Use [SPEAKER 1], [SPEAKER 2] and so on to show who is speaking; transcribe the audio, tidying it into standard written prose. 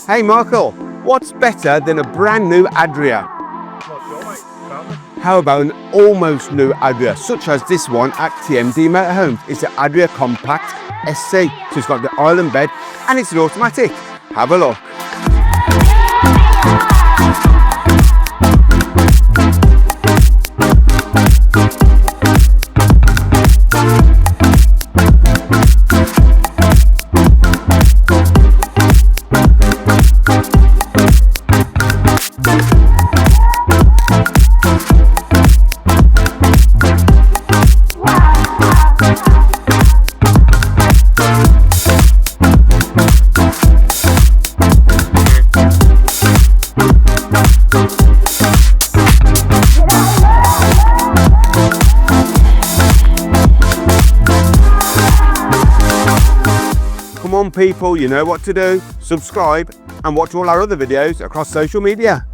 [SPEAKER 1] Hey Michael, what's better than a brand new Adria? How about an almost new Adria, such as this one at TMD Motorhomes? It's the Adria Compact SC. So it's got the island bed and it's an automatic. Have a look. Come on people, you know what to do. Subscribe and watch all our other videos across social media.